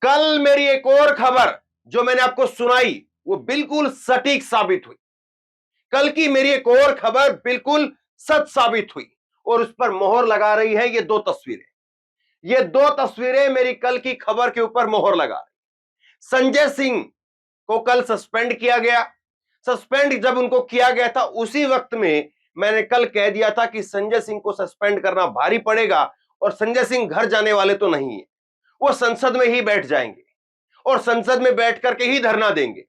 कल मेरी एक और खबर जो मैंने आपको सुनाई वो बिल्कुल सटीक साबित हुई। कल की मेरी एक और खबर बिल्कुल सच साबित हुई और उस पर मोहर लगा रही है ये दो तस्वीरें। ये दो तस्वीरें मेरी कल की खबर के ऊपर मोहर लगा रही। संजय सिंह को कल सस्पेंड किया गया। सस्पेंड जब उनको किया गया था उसी वक्त में मैंने कल कह दिया था कि संजय सिंह को सस्पेंड करना भारी पड़ेगा और संजय सिंह घर जाने वाले तो नहीं है, वो संसद में ही बैठ जाएंगे और संसद में बैठ करके ही धरना देंगे।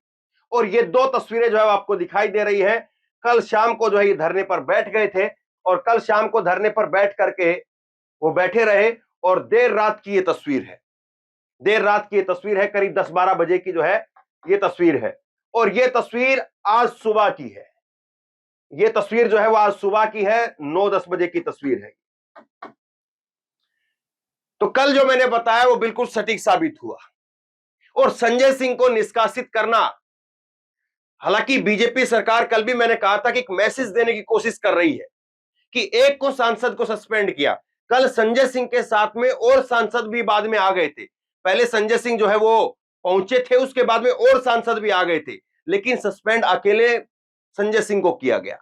और ये दो तस्वीरें जो है आपको दिखाई दे रही है। कल शाम को जो है ये धरने पर बैठ गए थे और कल शाम को धरने पर बैठ करके वो बैठे रहे और देर रात की ये तस्वीर है। देर रात की ये तस्वीर है, करीब 10-12 बजे की जो है ये तस्वीर है और ये तस्वीर आज सुबह की है। ये तस्वीर जो है वो आज सुबह की है, 9-10 बजे की तस्वीर है। तो कल जो मैंने बताया वो बिल्कुल सटीक साबित हुआ और संजय सिंह को निष्कासित करना, हालांकि बीजेपी सरकार, कल भी मैंने कहा था कि एक मैसेज देने की कोशिश कर रही है कि एक को सांसद को सस्पेंड किया। कल संजय सिंह के साथ में और सांसद भी बाद में आ गए थे। पहले संजय सिंह जो है वो पहुंचे थे, उसके बाद में और सांसद भी आ गए थे, लेकिन सस्पेंड अकेले संजय सिंह को किया गया।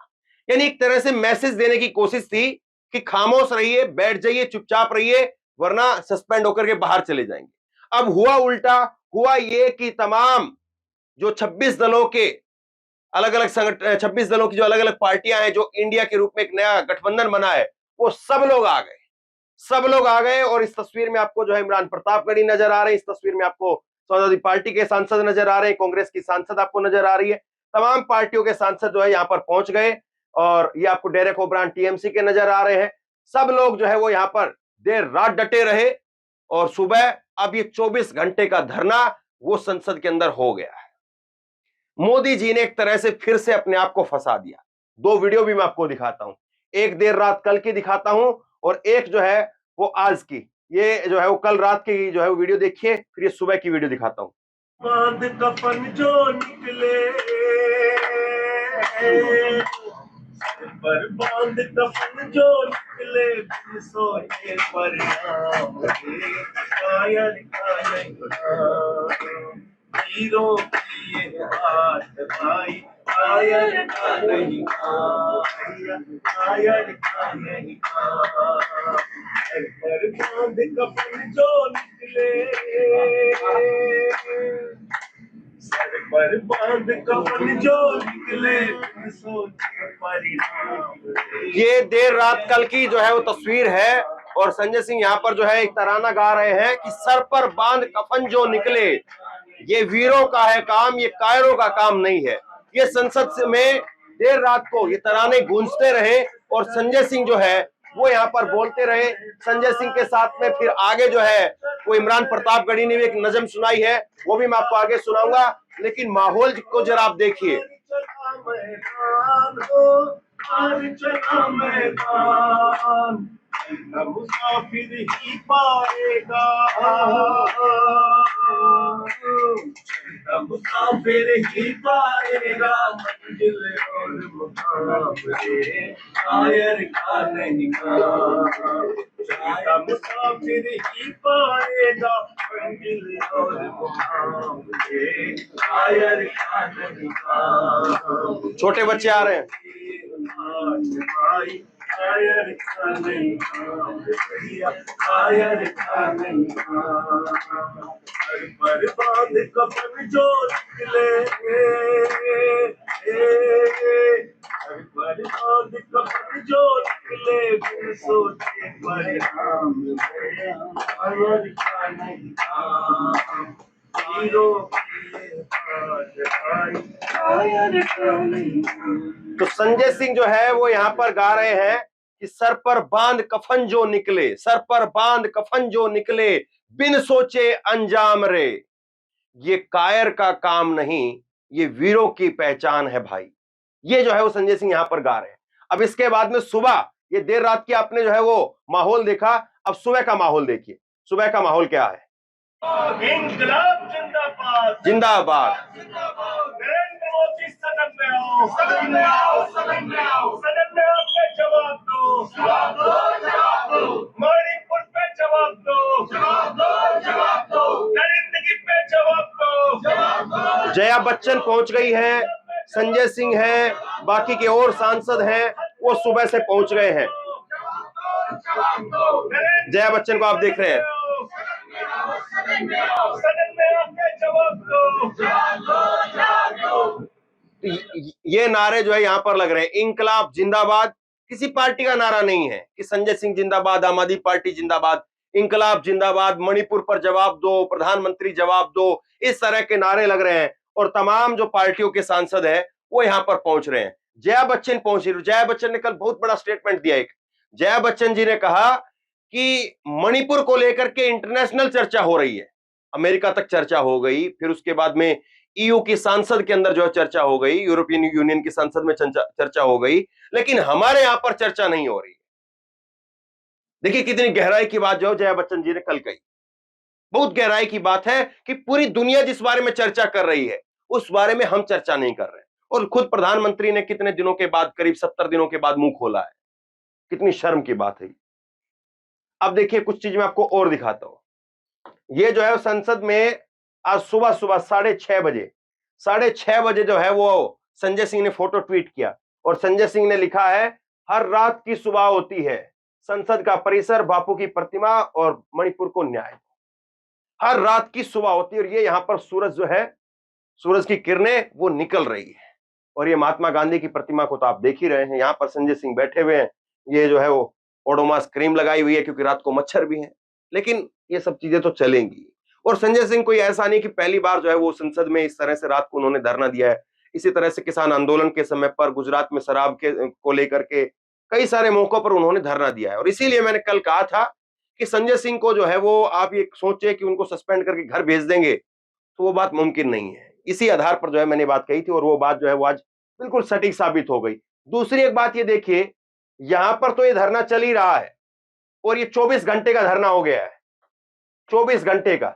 यानी एक तरह से मैसेज देने की कोशिश थी कि खामोश रहिए, बैठ जाइए, चुपचाप रहिए, वरना सस्पेंड होकर के बाहर चले जाएंगे। अब हुआ उल्टा, हुआ ये कि तमाम जो 26 दलों के अलग अलग संगठन, 26 दलों की जो अलग अलग पार्टियां हैं, जो इंडिया के रूप में एक नया गठबंधन बना है, वो सब लोग आ गए। सब लोग आ गए और इस तस्वीर में आपको जो है इमरान प्रतापगढ़ी नजर आ रहे हैं, इस तस्वीर में आपको समाजवादी पार्टी के सांसद नजर आ रहे हैं, कांग्रेस की सांसद आपको नजर आ रही है। तमाम पार्टियों के सांसद जो है यहाँ पर पहुंच गए और ये आपको डेरेक ओब्रायन टीएमसी के नजर आ रहे हैं। सब लोग जो है वो यहाँ पर देर रात डटे रहे और सुबह अब ये 24 घंटे का धरना वो संसद के अंदर हो गया है। मोदी जी ने एक तरह से फिर से अपने आप को फंसा दिया। दो वीडियो भी मैं आपको दिखाता हूं, एक देर रात कल की दिखाता हूं और एक जो है वो आज की। ये जो है वो कल रात की जो है वो वीडियो देखिए, फिर ये सुबह की वीडियो दिखाता हूं। बांध कफन जो निकले पर बांध कफन जो निकले बिन सोचे परिणाम कायर हीरो की ये हाथ भाई कायर का नहीं कायर का नहीं पर बांध कफन जो निकले सर पर बांध कफन जो निकले सोचे परिणाम। ये देर रात कल की जो है वो तस्वीर है और संजय सिंह यहाँ पर जो है एक तराना गा रहे हैं कि सर पर बांध कफन जो निकले, ये वीरों का है काम, ये कायरों का काम नहीं है। ये संसद में देर रात को ये तराने गूंजते रहे और संजय सिंह जो है वो यहाँ पर बोलते रहे। संजय सिंह के साथ में फिर आगे जो है वो इमरान प्रतापगढ़ी ने भी एक नज़म सुनाई है, वो भी मैं आपको आगे सुनाऊंगा। लेकिन माहौल को जरा आप देखिए। मुसाफिर ही पाएगा, मुसाफिर ही पाएगा मंजिल और मुकाम रे कायर का नहीं काम। मुसाफिर ही पाएगा मंजिल और मुकाम रे कायर का नहीं काम। छोटे बच्चे आ रहे हैं। कायर का नहीं कायर का नहीं पर बांध कफन जो निकले पर बांध कफन जो निकले बिन सोचे परिणाम कायर का नहीं हीरो तो संजय सिंह जो है वो यहाँ पर गा रहे हैं कि सर पर बांध कफन जो निकले, सर पर बांध कफन जो निकले बिन सोचे अंजाम रे, ये कायर का काम नहीं, ये वीरों की पहचान है भाई। ये जो है वो संजय सिंह यहाँ पर गा रहे हैं। अब इसके बाद में सुबह, ये देर रात की आपने जो है वो माहौल देखा, अब सुबह का माहौल देखिए। सुबह का माहौल क्या है? इंकलाब जिंदाबाद जिंदाबाद। नरेंद्र मोदी सदन में आओ, सदन में आओ, सदन में आओ, सदन में आके जवाब दो, जवाब दो, जवाब दो, मणिपुर पे जवाब दो, जवाब दो, जवाब दो, दरिंदगी जया बच्चन पहुंच गई है, संजय सिंह है, बाकी के और सांसद हैं, वो सुबह से पहुंच गए हैं। जया बच्चन को आप देख रहे हैं। ये नारे जो है यहां पर लग रहे हैं, इंकलाब जिंदाबाद। किसी पार्टी का नारा नहीं है कि संजय सिंह जिंदाबाद, आम आदमी पार्टी जिंदाबाद, इंकलाब जिंदाबाद, मणिपुर पर जवाब दो, प्रधानमंत्री जवाब दो, इस तरह के नारे लग रहे हैं। और तमाम जो पार्टियों के सांसद हैं वो यहां पर पहुंच रहे हैं। जया बच्चन पहुंची। जया बच्चन ने कल बहुत बड़ा स्टेटमेंट दिया। एक जया बच्चन जी ने कहा कि मणिपुर को लेकर के इंटरनेशनल चर्चा हो रही है, अमेरिका तक चर्चा हो गई, फिर उसके बाद में ईयू की सांसद के अंदर जो है चर्चा हो गई, यूरोपियन यूनियन की संसद में चर्चा हो गई, लेकिन हमारे यहां पर चर्चा नहीं हो रही है। देखिए कितनी गहराई की बात जो जया बच्चन जी ने कल कही। बहुत गहराई की बात है कि पूरी दुनिया जिस बारे में चर्चा कर रही है उस बारे में हम चर्चा नहीं कर रहे। और खुद प्रधानमंत्री ने कितने दिनों के बाद, करीब 70 दिनों के बाद मुंह खोला है। कितनी शर्म की बात है। अब देखिए कुछ चीज मैं आपको और दिखाता हूं। ये जो है संसद में आज सुबह सुबह 6:30 बजे जो है वो संजय सिंह ने फोटो ट्वीट किया और संजय सिंह ने लिखा है, हर रात की सुबह होती है, संसद का परिसर, बापू की प्रतिमा और मणिपुर को न्याय। हर रात की सुबह होती है। और ये यहां पर सूरज जो है, सूरज की किरणें वो निकल रही है। और ये महात्मा गांधी की प्रतिमा को तो आप देख ही रहे हैं। यहां पर संजय सिंह बैठे हुए हैं, ये जो है वो ओडोमॉस क्रीम लगाई हुई है क्योंकि रात को मच्छर भी है। लेकिन ये सब चीजें तो चलेंगी। और संजय सिंह कोई ऐसा नहीं कि पहली बार जो है वो संसद में इस तरह से रात को उन्होंने धरना दिया है। इसी तरह से किसान आंदोलन के समय पर, गुजरात में शराब के को लेकर के कई सारे मौकों पर उन्होंने धरना दिया है। और इसीलिए मैंने कल कहा था कि संजय सिंह को जो है वो आप ये सोचे कि उनको सस्पेंड करके घर भेज देंगे, तो वो बात मुमकिन नहीं है। इसी आधार पर जो है मैंने बात कही थी और वो बात जो है वो आज बिल्कुल सटीक साबित हो गई। दूसरी एक बात ये देखिए, यहां पर तो ये धरना चल ही रहा है और ये 24 घंटे का धरना हो गया है, 24 घंटे का।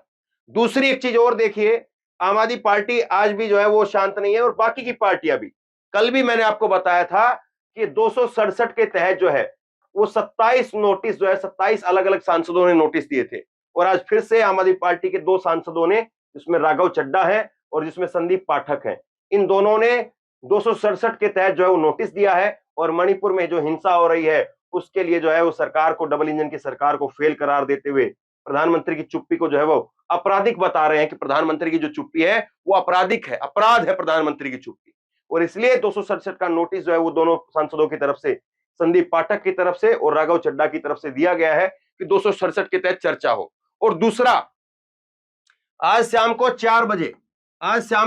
दूसरी एक चीज और देखिए, आम आदमी पार्टी आज भी जो है वो शांत नहीं है और बाकी की पार्टियां भी। कल भी मैंने आपको बताया था कि 267 के तहत जो है वो 27 नोटिस जो है 27 अलग अलग सांसदों ने नोटिस दिए थे। और आज फिर से आम आदमी पार्टी के 2 सांसदों ने, जिसमें राघव चड्ढा है और जिसमें संदीप पाठक है, इन दोनों ने 267 के तहत जो है वो नोटिस दिया है। और मणिपुर में जो हिंसा हो रही है उसके लिए जो है वो सरकार को, डबल इंजन की सरकार को फेल करार देते हुए प्रधानमंत्री की चुप्पी को जो है वो आपराधिक बता रहे हैं कि प्रधानमंत्री की जो चुप्पी है वो आपराधिक है, अपराध है प्रधानमंत्री की चुप्पी। और इसलिए 267 का नोटिस जो है वो दोनों सांसदों की तरफ से, संदीप पाठक की तरफ से और राघव चड्ढा की तरफ से दिया गया है कि 267 के तहत चर्चा हो। और दूसरा, आज शाम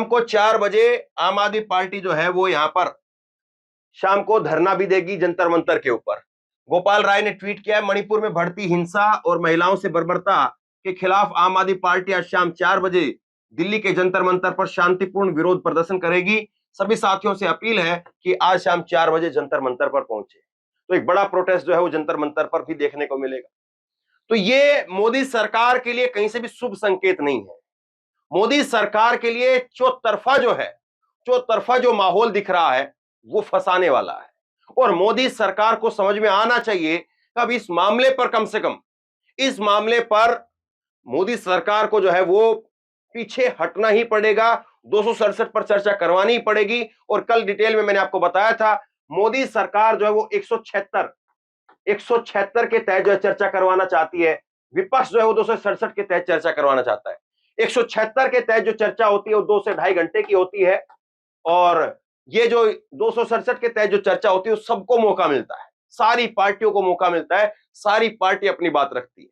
को 4 बजे आम आदमी पार्टी जो है वो यहां पर शाम को धरना भी देगी जंतर मंतर के ऊपर। गोपाल राय ने ट्वीट किया है, मणिपुर में बढ़ती हिंसा और महिलाओं से बर्बरता के खिलाफ आम आदमी पार्टी आज शाम 4 बजे दिल्ली के जंतर मंतर पर शांतिपूर्ण विरोध प्रदर्शन करेगी। सभी साथियों से अपील है कि आज शाम 4 बजे जंतर मंतर पर पहुंचे। तो एक बड़ा प्रोटेस्ट जो है वो जंतर मंतर पर भी देखने को मिलेगा। तो ये मोदी सरकार के लिए कहीं से भी शुभ संकेत नहीं है। मोदी सरकार के लिए चौतरफा जो माहौल दिख रहा है वो फंसाने वाला है। और मोदी सरकार को समझ में आना चाहिए कि अब इस मामले पर, कम से कम इस मामले पर मोदी सरकार को जो है वो पीछे हटना ही पड़ेगा। 267 पर चर्चा करवानी ही पड़ेगी। और कल डिटेल में मैंने आपको बताया था, मोदी सरकार जो है वो 176 के तहत जो है चर्चा करवाना चाहती है। विपक्ष जो है वो 267 के तहत चर्चा करवाना चाहता है। 176 के तहत जो चर्चा होती है वो 2 से ढाई घंटे की होती है। और ये जो 267 के तहत जो चर्चा होती है वो सबको मौका मिलता है, सारी पार्टियों को मौका मिलता है, सारी पार्टी अपनी बात रखती है।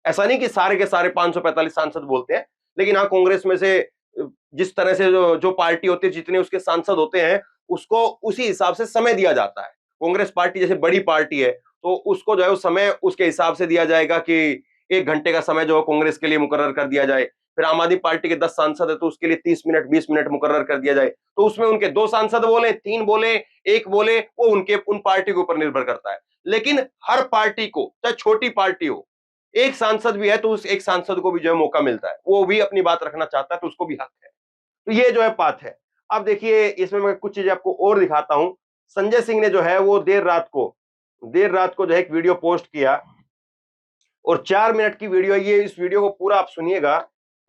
ऐसा नहीं कि सारे के सारे 545 सांसद बोलते हैं, लेकिन हाँ, कांग्रेस में से जिस तरह से जो पार्टी होती है, जितने उसके सांसद होते हैं, उसको उसी हिसाब से समय दिया जाता है। कांग्रेस पार्टी जैसे बड़ी पार्टी है तो उसको जो है समय उसके हिसाब से दिया जाएगा कि 1 घंटे का समय जो है कांग्रेस के लिए मुकर्रर कर दिया जाए। फिर आम आदमी पार्टी के 10 सांसद है तो उसके लिए 30 मिनट 20 मिनट मुकर्रर कर दिया जाए। तो उसमें उनके 2 सांसद बोले, 3 बोले, 1 बोले, वो उन पार्टी के ऊपर निर्भर करता है। लेकिन हर पार्टी को, चाहे छोटी पार्टी हो, एक सांसद भी है तो उस एक सांसद को भी जो है मौका मिलता है, वो भी अपनी बात रखना चाहता है तो उसको भी हक है। तो ये जो है बात है। अब देखिए इसमें मैं कुछ चीजें आपको और दिखाता हूं। संजय सिंह ने जो है वो देर रात को जो है एक वीडियो पोस्ट किया और 4 मिनट की वीडियो। ये इस वीडियो को पूरा आप सुनिएगा,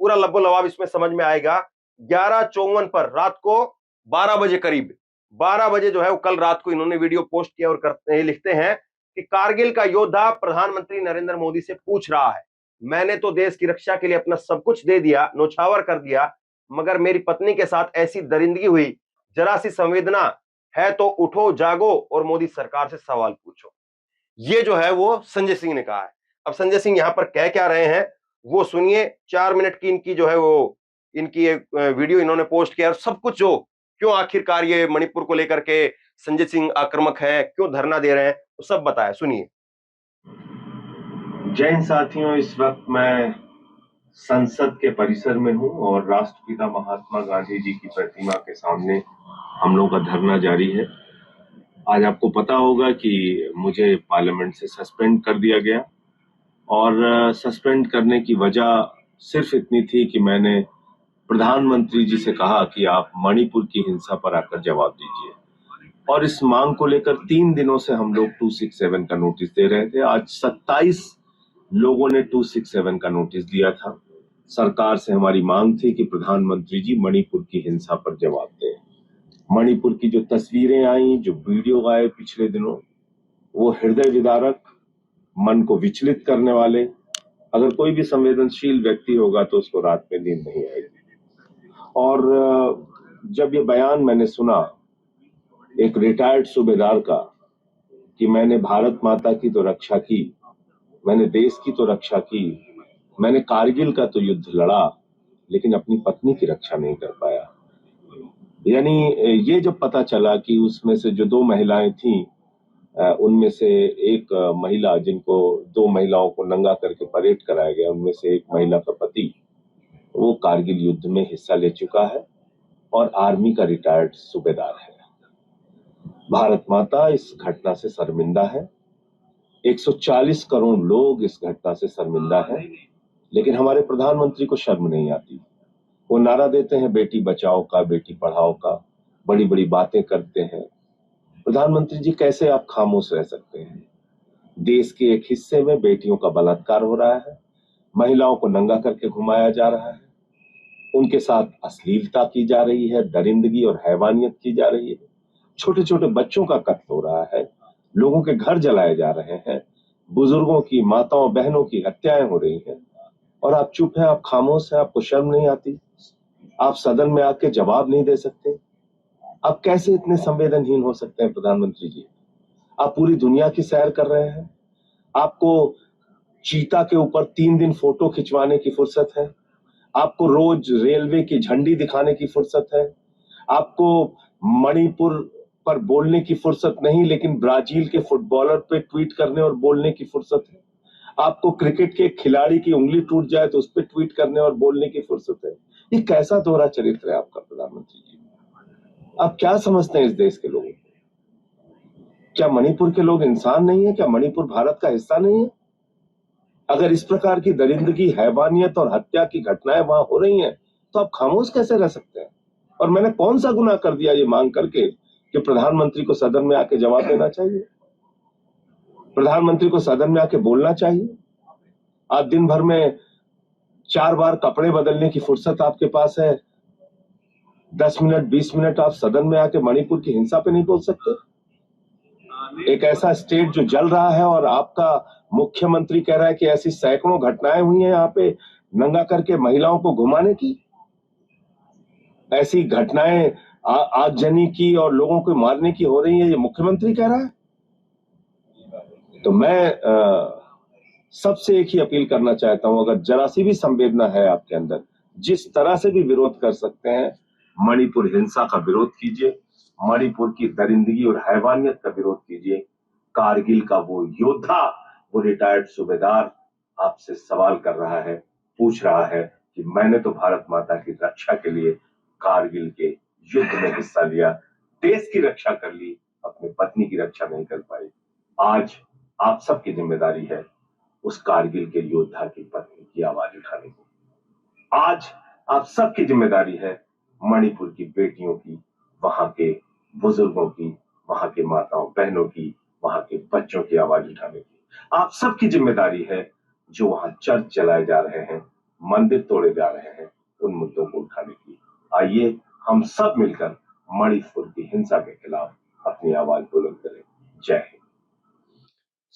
पूरा लब्बो लबाब इसमें समझ में आएगा 11:54 पर रात को 12 बजे करीब 12 बजे जो है वो कल रात को इन्होंने वीडियो पोस्ट किया और करते लिखते हैं कि कारगिल का योद्धा प्रधानमंत्री नरेंद्र मोदी से पूछ रहा है, मैंने तो देश की रक्षा के लिए अपना सब कुछ दे दिया, न्यौछावर कर दिया, मगर मेरी पत्नी के साथ ऐसी दरिंदगी हुई, जरा सी संवेदना है तो उठो जागो और मोदी सरकार से सवाल पूछो। ये जो है वो संजय सिंह ने कहा है। अब संजय सिंह यहां पर कह क्या रहे हैं वो सुनिए। 4 मिनट की इनकी जो है वो इनकी एक वीडियो इन्होंने पोस्ट किया और सब कुछ जो क्यों आखिरकार ये मणिपुर को लेकर के संजय सिंह आक्रामक है, क्यों धरना दे रहे हैं, तो सब बताया, सुनिए। जय हिंद साथियों, इस वक्त मैं संसद के परिसर में हूं और राष्ट्रपिता महात्मा गांधी जी की प्रतिमा के सामने हम लोगों का धरना जारी है। आज आपको पता होगा कि मुझे पार्लियामेंट से सस्पेंड कर दिया गया और सस्पेंड करने की वजह सिर्फ इतनी थी कि मैंने प्रधानमंत्री जी से कहा कि आप मणिपुर की हिंसा पर आकर जवाब दीजिए, और इस मांग को लेकर 3 दिनों से हम लोग 267 का नोटिस दे रहे थे। आज 27 लोगों ने 267 का नोटिस दिया था। सरकार से हमारी मांग थी कि प्रधानमंत्री जी मणिपुर की हिंसा पर जवाब दें। मणिपुर की जो तस्वीरें आई, जो वीडियो आए पिछले दिनों, वो हृदय विदारक, मन को विचलित करने वाले। अगर कोई भी संवेदनशील व्यक्ति होगा तो उसको रात में नींद नहीं आएगी। और जब ये बयान मैंने सुना एक रिटायर्ड सूबेदार का कि मैंने भारत माता की तो रक्षा की, मैंने देश की तो रक्षा की, मैंने कारगिल का तो युद्ध लड़ा, लेकिन अपनी पत्नी की रक्षा नहीं कर पाया। यानी ये जब पता चला कि उसमें से जो 2 महिलाएं थीं, उनमें से एक महिला, जिनको 2 महिलाओं को नंगा करके परेड कराया गया, उनमें से एक महिला का पति वो कारगिल युद्ध में हिस्सा ले चुका है और आर्मी का रिटायर्ड सूबेदार है। भारत माता इस घटना से शर्मिंदा है। 140 करोड़ लोग इस घटना से शर्मिंदा हैं, लेकिन हमारे प्रधानमंत्री को शर्म नहीं आती। वो नारा देते हैं बेटी बचाओ का, बेटी पढ़ाओ का, बड़ी बड़ी बातें करते हैं। प्रधानमंत्री जी, कैसे आप खामोश रह सकते हैं? देश के एक हिस्से में बेटियों का बलात्कार हो रहा है, महिलाओं को नंगा करके घुमाया जा रहा है, उनके साथ अश्लीलता की जा रही है, दरिंदगी और हैवानियत की जा रही है, छोटे छोटे बच्चों का कत्ल हो रहा है, लोगों के घर जलाए जा रहे हैं, बुजुर्गों की, माताओं बहनों की हत्याएं हो रही हैं, और आप चुप हैं, आप खामोश हैं, आपको शर्म नहीं आती? आप सदन में आके जवाब नहीं दे सकते? आप कैसे इतने संवेदनहीन हो सकते हैं प्रधानमंत्री जी? आप पूरी दुनिया की सैर कर रहे हैं, आपको चीता के ऊपर 3 दिन फोटो खिंचवाने की फुर्सत है, आपको रोज रेलवे की झंडी दिखाने की फुर्सत है, आपको मणिपुर पर बोलने की फुर्सत नहीं, लेकिन ब्राजील के फुटबॉलर पे ट्वीट करने और बोलने की फुर्सत है, आपको क्रिकेट के खिलाड़ी की उंगली टूट जाए तो उस पर ट्वीट करने और बोलने की फुर्सत है। ये कैसा दोहरा चरित्र है आपका प्रधानमंत्री जी? आप क्या समझते हैं इस देश के लोगों को? क्या मणिपुर के लोग इंसान नहीं है? क्या मणिपुर भारत का हिस्सा नहीं है? अगर इस प्रकार की दरिंदगी, हैवानियत और हत्या की घटनाएं वहां हो रही हैं, तो आप खामोश कैसे रह सकते हैं? और मैंने कौन सा गुनाह कर दिया ये मांग करके कि प्रधानमंत्री को सदन में आके जवाब देना चाहिए, प्रधानमंत्री को सदन में आके बोलना चाहिए? आप दिन भर में 4 बार कपड़े बदलने की फुर्सत आपके पास है, 10 मिनट 20 मिनट आप सदन में आके मणिपुर की हिंसा पे नहीं बोल सकते? एक ऐसा स्टेट जो जल रहा है और आपका मुख्यमंत्री कह रहा है कि ऐसी सैकड़ों घटनाएं हुई हैं यहाँ पे नंगा करके महिलाओं को घुमाने की, ऐसी घटनाएं आगजनी की और लोगों को मारने की हो रही है, ये मुख्यमंत्री कह रहा है। तो मैं सबसे एक ही अपील करना चाहता हूं, अगर जरा सी भी संवेदना है आपके अंदर, जिस तरह से भी विरोध कर सकते हैं, मणिपुर हिंसा का विरोध कीजिए, मणिपुर की दरिंदगी और हैवानियत का विरोध कीजिए। कारगिल का वो योद्धा, वो रिटायर्ड सूबेदार आपसे सवाल कर रहा है, पूछ रहा है कि मैंने तो भारत माता की रक्षा के लिए कारगिल के युद्ध में हिस्सा लिया, देश की रक्षा कर ली, अपनी पत्नी की रक्षा नहीं कर पाई। आज आप सबकी जिम्मेदारी है उस कारगिल के योद्धा की पत्नी की आवाज उठाने की। आज आप सबकी जिम्मेदारी है मणिपुर की बेटियों की, वहां के बुजुर्गों की, वहां के माताओं बहनों की, वहां के बच्चों की आवाज उठाने की। आप सबकी जिम्मेदारी है जो वहां चर्च चलाए जा रहे हैं, मंदिर तोड़े जा रहे हैं, उन मुद्दों को उठाने की। आइए हम सब मिलकर मणिपुर की हिंसा के खिलाफ अपनी आवाज बुलंद करें। जय हिंद।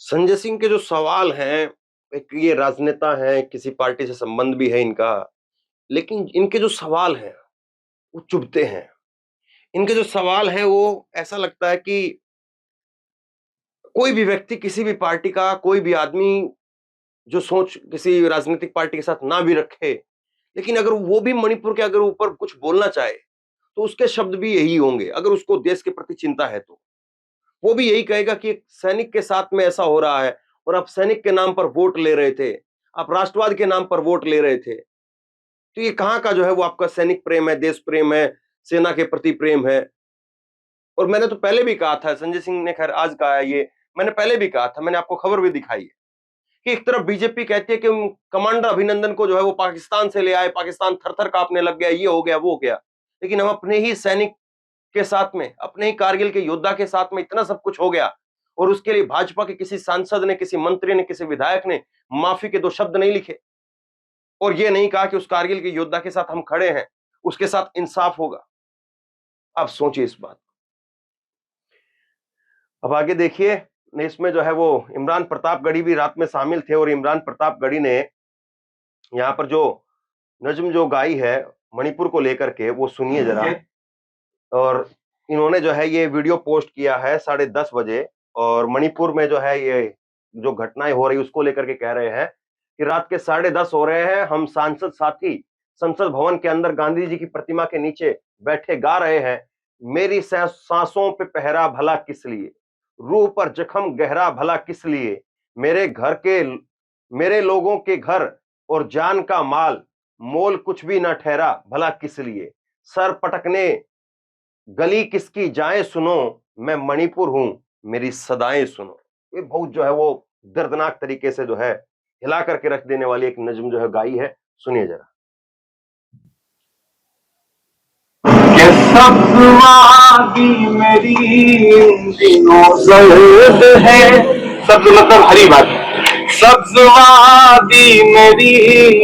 संजय सिंह के जो सवाल हैं, एक ये राजनेता हैं, किसी पार्टी से संबंध भी है इनका, लेकिन इनके जो सवाल हैं वो चुभते हैं। इनके जो सवाल हैं वो ऐसा लगता है कि कोई भी व्यक्ति, किसी भी पार्टी का कोई भी आदमी जो सोच किसी राजनीतिक पार्टी के साथ ना भी रखे, लेकिन अगर वो भी मणिपुर के अगर ऊपर कुछ बोलना चाहे तो उसके शब्द भी यही होंगे। अगर उसको देश के प्रति चिंता है तो वो भी यही कहेगा कि एक सैनिक के साथ में ऐसा हो रहा है और आप सैनिक के नाम पर वोट ले रहे थे, आप राष्ट्रवाद के नाम पर वोट ले रहे थे, तो ये कहां का जो है वो आपका सैनिक प्रेम है, देश प्रेम है, सेना के प्रति प्रेम है। और मैंने तो पहले भी कहा था, संजय सिंह ने खैर आज कहा है ये, मैंने पहले भी कहा था, मैंने आपको खबर भी दिखाई है कि एक तरफ बीजेपी कहती है कि कमांडर अभिनंदन को जो है वो पाकिस्तान से ले आए, पाकिस्तान थर-थर कांपने लग गया, ये हो गया, वो हो गया, लेकिन हम अपने ही सैनिक के साथ में, अपने ही कारगिल के योद्धा के साथ में इतना सब कुछ हो गया और उसके लिए भाजपा के किसी सांसद ने, किसी मंत्री ने, किसी विधायक ने माफी के 2 शब्द नहीं लिखे और ये नहीं कहा कि उस कारगिल के योद्धा के साथ हम खड़े हैं, उसके साथ इंसाफ होगा। आप सोचिए इस बात। अब आगे देखिए, इसमें जो है वो इमरान प्रतापगढ़ी भी रात में शामिल थे और इमरान प्रतापगढ़ी ने यहाँ पर जो नज्म जो गाई है मणिपुर को लेकर के, वो सुनिए जरा। और इन्होंने जो है ये वीडियो पोस्ट किया है 10:30 बजे और मणिपुर में जो है ये जो घटनाएं हो रही उसको लेकर के कह रहे हैं कि रात के 10:30 हो रहे हैं, हम सांसद साथी संसद भवन के अंदर गांधी जी की प्रतिमा के नीचे बैठे गा रहे हैं, मेरी सांसों पे पहरा भला किस लिए, रूह पर जख्म गहरा भला किस लिए, मेरे लोगों के घर और जान का माल मोल कुछ भी ना ठहरा भला किस लिए, सर पटकने गली किसकी जाए सुनो, मैं मणिपुर हूं मेरी सदाएं सुनो। ये बहुत जो है वो दर्दनाक तरीके से जो है हिला करके रख देने वाली एक नज्म जो है गाई है, सुनिए जरा। सब्जवादी मेरी इन दिनों जर्द है, सब्ज मतलब हरी बात, सब्जवादी मेरी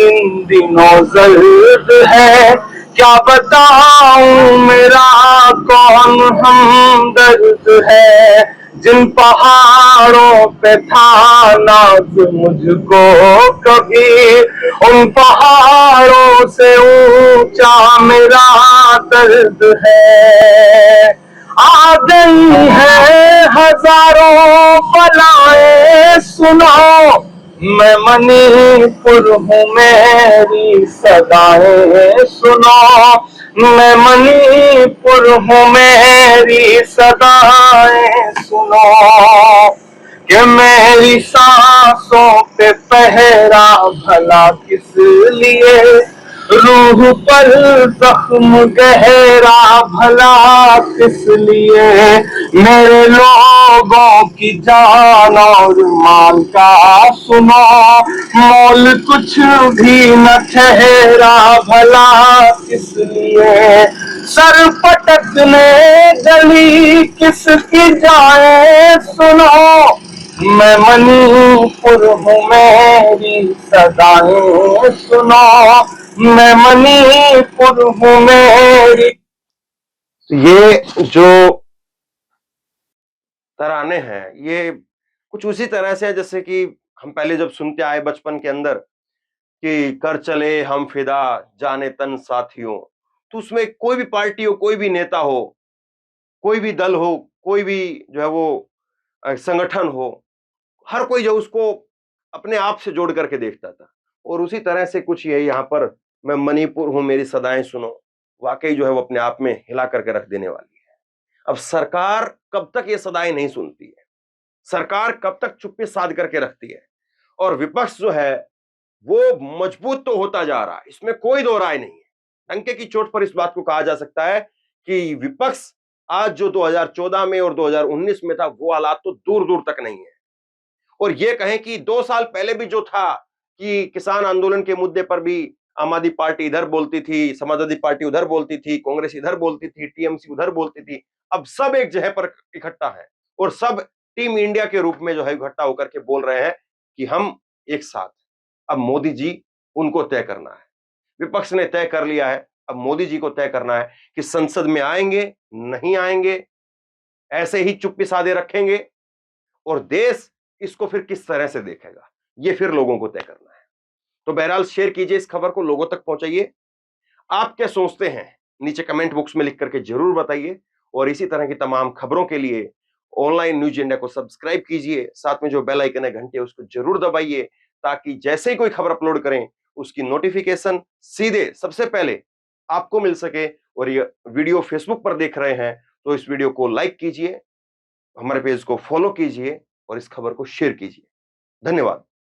इन दिनों जर्द है, क्या बताऊं मेरा कौन हमदर्द है, जिन पहाड़ों पे था नाज मुझको कभी, उन पहाड़ों से ऊंचा मेरा दर्द है, आ गई है हजारों बलाएं सुनो, मैं मणिपुर हूँ मेरी सदाएं सुनो, मैं मणिपुर हूँ मेरी सदाएं सुनो, कि मेरी सांसों पे पहरा भला किस लिए, रूह पर जख्म गहरा भला किस लिए, मेरे लोगों की जान और माल का सुनो, मोल कुछ भी न ठहरा भला किस लिए, सर पटकने गली किसकी जाए सुनो, मैं मणिपुर हूँ मेरी सदाएं सुनो, मैं मणिपुर हूँ मेरी। ये जो तराने हैं ये कुछ उसी तरह से है जैसे कि हम पहले जब सुनते आए बचपन के अंदर कि कर चले हम फिदा जाने तन साथियों, तो उसमें कोई भी पार्टी हो, कोई भी नेता हो, कोई भी दल हो, कोई भी जो है वो संगठन हो, हर कोई जो उसको अपने आप से जोड़ करके देखता था और उसी तरह से कुछ यही यहाँ पर मैं मणिपुर हूं मेरी सदाएं सुनो, वाकई जो है वो अपने आप में हिला करके रख देने वाली है। अब सरकार कब तक ये सदाएं नहीं सुनती है, सरकार कब तक चुप्पी साध करके रखती है, और विपक्ष जो है वो मजबूत तो होता जा रहा है, इसमें कोई दो राय नहीं है। डंके की चोट पर इस बात को कहा जा सकता है कि विपक्ष आज जो 2014 में और 2019 में था वो हालात तो दूर दूर तक नहीं है। और ये कहें कि 2 साल पहले भी जो था कि किसान आंदोलन के मुद्दे पर भी आम आदमी पार्टी इधर बोलती थी, समाजवादी पार्टी उधर बोलती थी, कांग्रेस इधर बोलती थी, टीएमसी उधर बोलती थी, अब सब एक जगह पर इकट्ठा है और सब टीम इंडिया के रूप में जो है इकट्ठा होकर के बोल रहे हैं कि हम एक साथ। अब मोदी जी उनको तय करना है, विपक्ष ने तय कर लिया है अब मोदी जी को तय करना है कि संसद में आएंगे, नहीं आएंगे, ऐसे ही चुप्पी साधे रखेंगे, और देश इसको फिर किस तरह से देखेगा, ये फिर लोगों को तय करना है। तो बहरहाल शेयर कीजिए इस खबर को, लोगों तक पहुंचाइए। आप क्या सोचते हैं नीचे कमेंट बॉक्स में लिख करके जरूर बताइए, और इसी तरह की तमाम खबरों के लिए ऑनलाइन न्यूज इंडिया को सब्सक्राइब कीजिए, साथ में जो बेल आइकन है घंटे उसको जरूर दबाइए, ताकि जैसे ही कोई खबर अपलोड करें उसकी नोटिफिकेशन सीधे सबसे पहले आपको मिल सके। और ये वीडियो फेसबुक पर देख रहे हैं तो इस वीडियो को लाइक कीजिए, हमारे पेज को फॉलो कीजिए और इस खबर को शेयर कीजिए। धन्यवाद।